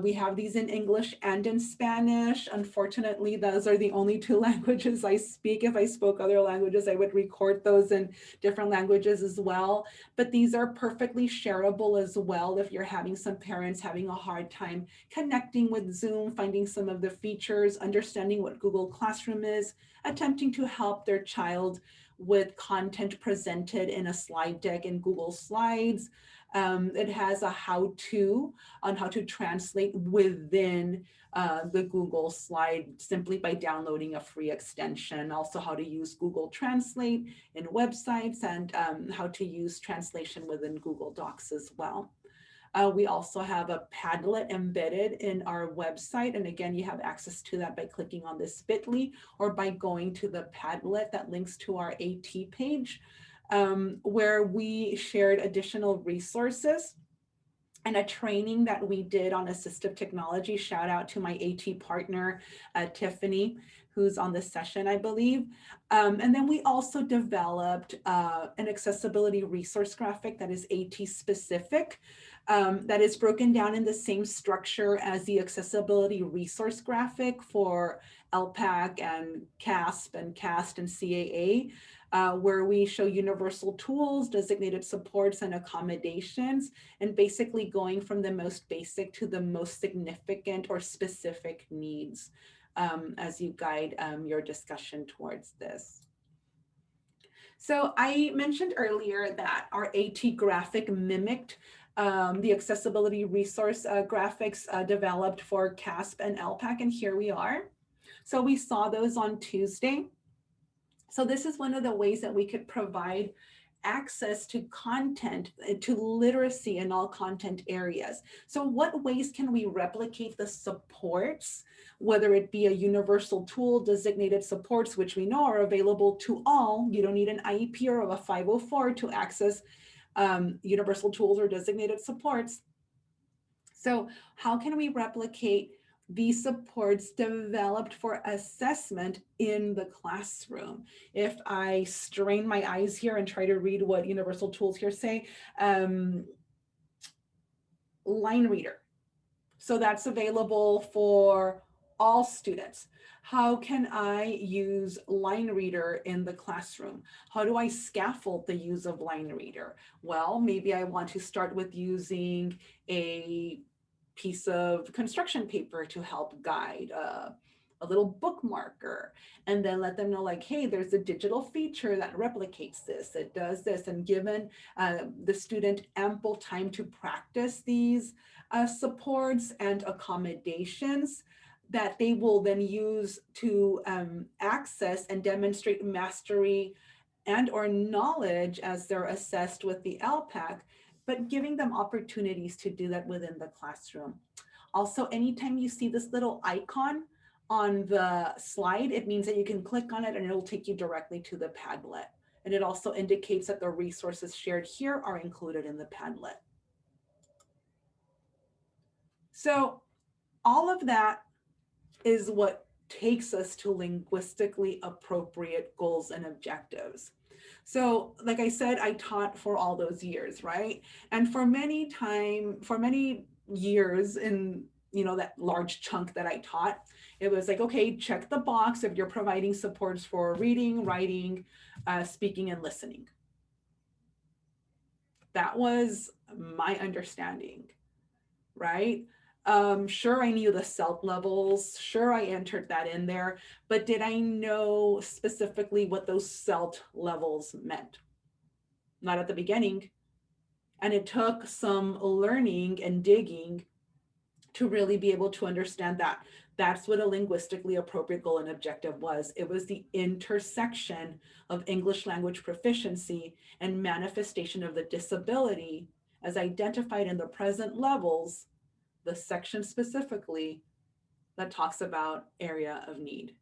We have these in English and in Spanish. Unfortunately, those are the only two languages I speak. If I spoke other languages, I would record those in different languages as well. But these are perfectly shareable as well if you're having some parents having a hard time connecting with Zoom, finding some of the features, understanding what Google Classroom is, attempting to help their child with content presented in a slide deck in Google Slides. It has a how-to on how to translate within the Google slide simply by downloading a free extension. Also how to use Google Translate in websites and how to use translation within Google Docs as well. We also have a Padlet embedded in our website. And again, you have access to that by clicking on this bit.ly or by going to the Padlet that links to our AT page, where we shared additional resources and a training that we did on assistive technology. Shout out to my AT partner, Tiffany, who's on this session, I believe. And then we also developed an accessibility resource graphic that is AT specific, that is broken down in the same structure as the accessibility resource graphic for LPAC and CASP and CAST and CAA. Where we show universal tools, designated supports, and accommodations, and basically going from the most basic to the most significant or specific needs as you guide your discussion towards this. So I mentioned earlier that our AT graphic mimicked the accessibility resource graphics developed for CASP and LPAC, and here we are. So we saw those on Tuesday. So this is one of the ways that we could provide access to content, to literacy in all content areas. So what ways can we replicate the supports, whether it be a universal tool, designated supports, which we know are available to all. You don't need an IEP or a 504 to access universal tools or designated supports. So how can we replicate these supports developed for assessment in the classroom? If I strain my eyes here and try to read what universal tools here say, line reader. So that's available for all students. How can I use line reader in the classroom? How do I scaffold the use of line reader? Well, maybe I want to start with using a piece of construction paper to help guide, a little bookmarker, and then let them know like, hey, there's a digital feature that replicates this, it does this, and given the student ample time to practice these supports and accommodations that they will then use to access and demonstrate mastery and or knowledge as they're assessed with the LPAC, but giving them opportunities to do that within the classroom. Also, anytime you see this little icon on the slide, it means that you can click on it and it'll take you directly to the Padlet. And it also indicates that the resources shared here are included in the Padlet. So all of that is what takes us to linguistically appropriate goals and objectives. So like I said, I taught for all those years, right? And for many years in, that large chunk that I taught, it was like, okay, check the box if you're providing supports for reading, writing, speaking, and listening. That was my understanding, right? Sure, I knew the SELP levels. Sure, I entered that in there, but did I know specifically what those SELP levels meant? Not at the beginning. And it took some learning and digging to really be able to understand that. That's what a linguistically appropriate goal and objective was. It was the intersection of English language proficiency and manifestation of the disability as identified in the present levels, the section specifically that talks about area of need.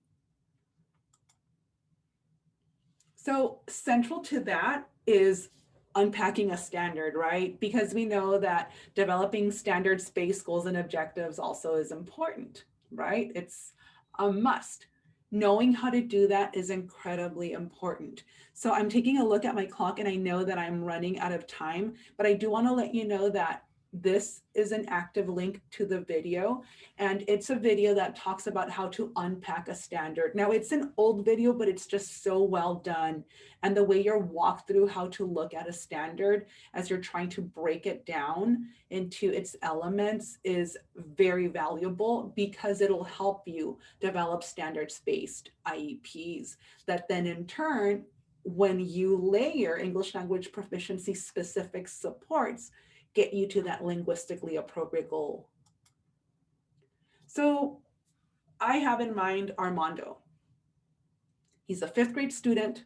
So central to that is unpacking a standard, right? Because we know that developing standards-based goals and objectives also is important, right? It's a must. Knowing how to do that is incredibly important. So I'm taking a look at my clock and I know that I'm running out of time, but I do want to let you know that this is an active link to the video, and it's a video that talks about how to unpack a standard. Now, it's an old video, but it's just so well done. And the way you're walked through how to look at a standard as you're trying to break it down into its elements is very valuable, because it'll help you develop standards-based IEPs that then in turn, when you layer English language proficiency specific supports, get you to that linguistically appropriate goal. So I have in mind Armando. He's a 5th grade student,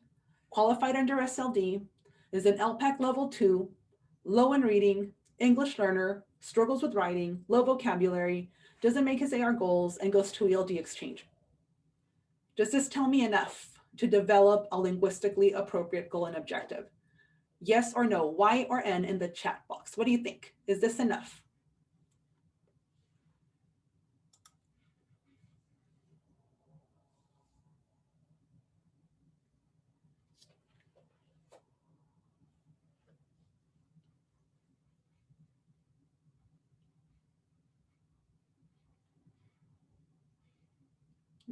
qualified under SLD, is an LPAC level 2, low in reading, English learner, struggles with writing, low vocabulary, doesn't make his AR goals, and goes to ELD exchange. Does this tell me enough to develop a linguistically appropriate goal and objective? Yes or no, Y or N in the chat box. What do you think? Is this enough?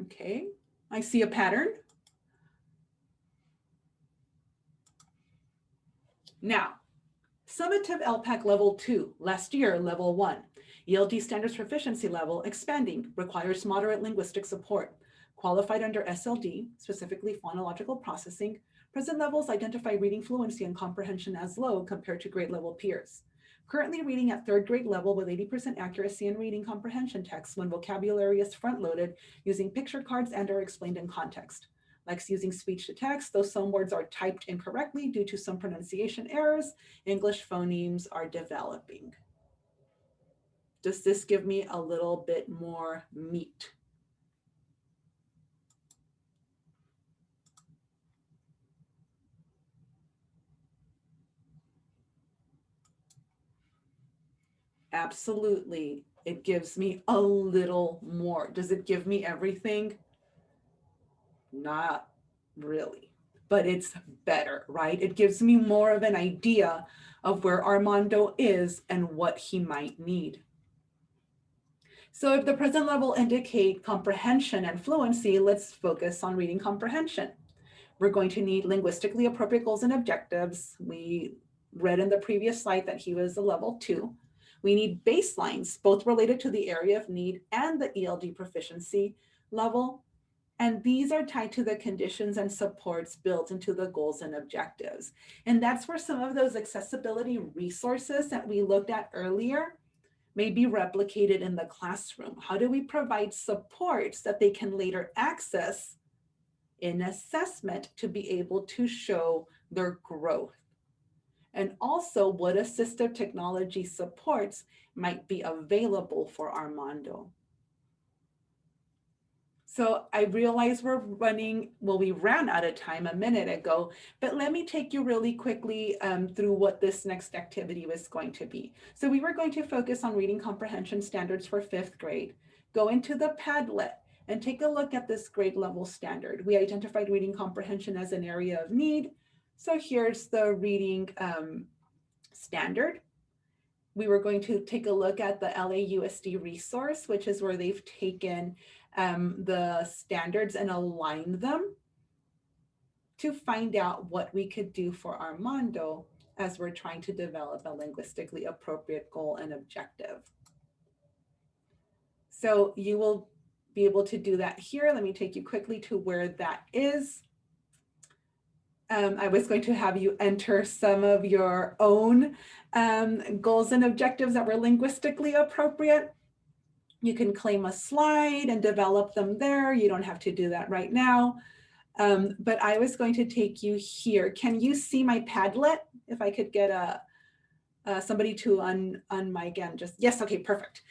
Okay, I see a pattern. Now, summative LPAC level 2, last year level 1. ELD standards proficiency level expanding, requires moderate linguistic support. Qualified under SLD, specifically phonological processing. Present levels identify reading fluency and comprehension as low compared to grade level peers. Currently reading at 3rd grade level with 80% accuracy in reading comprehension text when vocabulary is front-loaded using picture cards and are explained in context. Likes using speech to text, though some words are typed incorrectly due to some pronunciation errors. English phonemes are developing. Does this give me a little bit more meat? Absolutely. It gives me a little more. Does it give me everything? Not really, but it's better, right? It gives me more of an idea of where Armando is and what he might need. So if the present level indicate comprehension and fluency, let's focus on reading comprehension. We're going to need linguistically appropriate goals and objectives. We read in the previous slide that he was a level 2. We need baselines, both related to the area of need and the ELD proficiency level. And these are tied to the conditions and supports built into the goals and objectives. And that's where some of those accessibility resources that we looked at earlier may be replicated in the classroom. How do we provide supports that they can later access in assessment to be able to show their growth? And also what assistive technology supports might be available for Armando. So I realize we're running, well, we ran out of time a minute ago, but let me take you really quickly through what this next activity was going to be. So we were going to focus on reading comprehension standards for 5th grade, go into the Padlet and take a look at this grade level standard. We identified reading comprehension as an area of need. So here's the reading standard. We were going to take a look at the LAUSD resource, which is where they've taken the standards and aligned them to find out what we could do for Armando as we're trying to develop a linguistically appropriate goal and objective. So you will be able to do that here. Let me take you quickly to where that is. I was going to have you enter some of your own goals and objectives that were linguistically appropriate. You can claim a slide and develop them there. You don't have to do that right now. But I was going to take you here. Can you see my Padlet? If I could get somebody to unmic and just, yes, okay, perfect.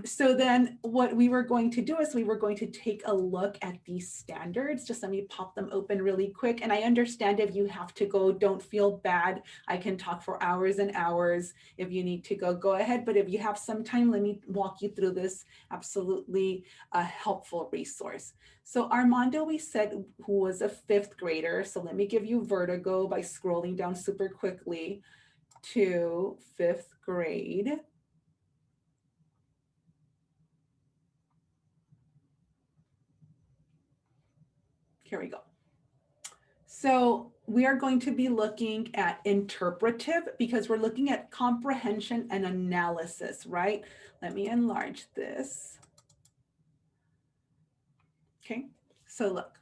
So then what we were going to do is we were going to take a look at these standards. Just let me pop them open really quick. And I understand if you have to go, don't feel bad. I can talk for hours and hours. If you need to go, go ahead. But if you have some time, let me walk you through this absolutely helpful resource. So Armando, we said, who was a 5th grader. So let me give you vertigo by scrolling down super quickly to 5th grade. Here we go. So we are going to be looking at interpretive because we're looking at comprehension and analysis, right? Let me enlarge this. Okay, so look.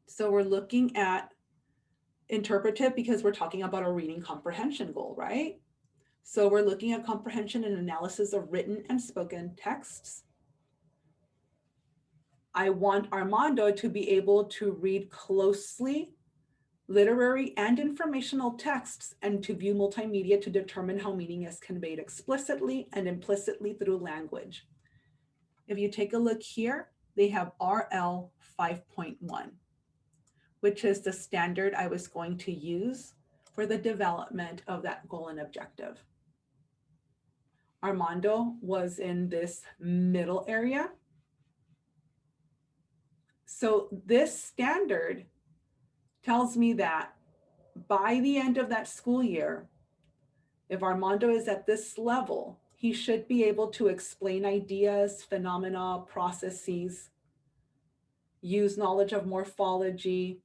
So we're looking at interpretive because we're talking about a reading comprehension goal, right? So we're looking at comprehension and analysis of written and spoken texts. I want Armando to be able to read closely literary and informational texts and to view multimedia to determine how meaning is conveyed explicitly and implicitly through language. If you take a look here, they have RL 5.1, which is the standard I was going to use for the development of that goal and objective. Armando was in this middle area. So this standard tells me that by the end of that school year, if Armando is at this level, he should be able to explain ideas, phenomena, processes, use knowledge of morphology.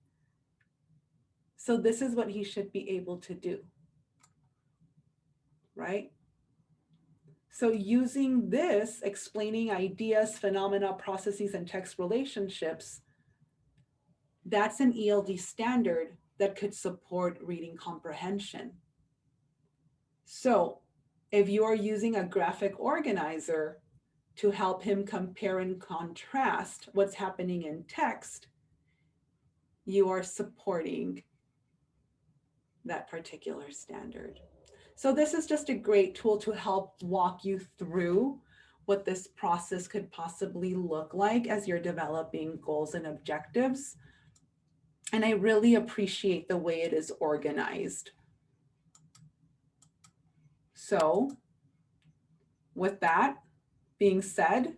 So this is what he should be able to do, right? So using this, explaining ideas, phenomena, processes, and text relationships, that's an ELD standard that could support reading comprehension. So if you are using a graphic organizer to help him compare and contrast what's happening in text, you are supporting that particular standard. So this is just a great tool to help walk you through what this process could possibly look like as you're developing goals and objectives. And I really appreciate the way it is organized. So with that being said,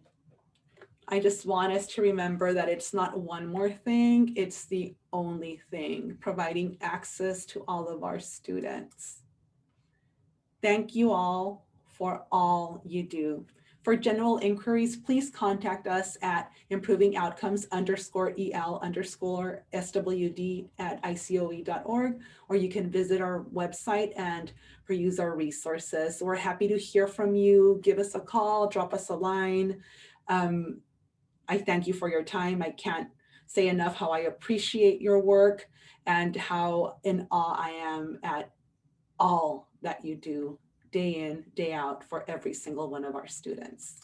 I just want us to remember that it's not one more thing, it's the only thing, providing access to all of our students. Thank you all for all you do. For general inquiries, please contact us at improving-outcomes_EL_SWD@icoe.org, or you can visit our website and peruse our resources. We're happy to hear from you. Give us a call, drop us a line. I thank you for your time. I can't say enough how I appreciate your work and how in awe I am at all that you do day in, day out for every single one of our students.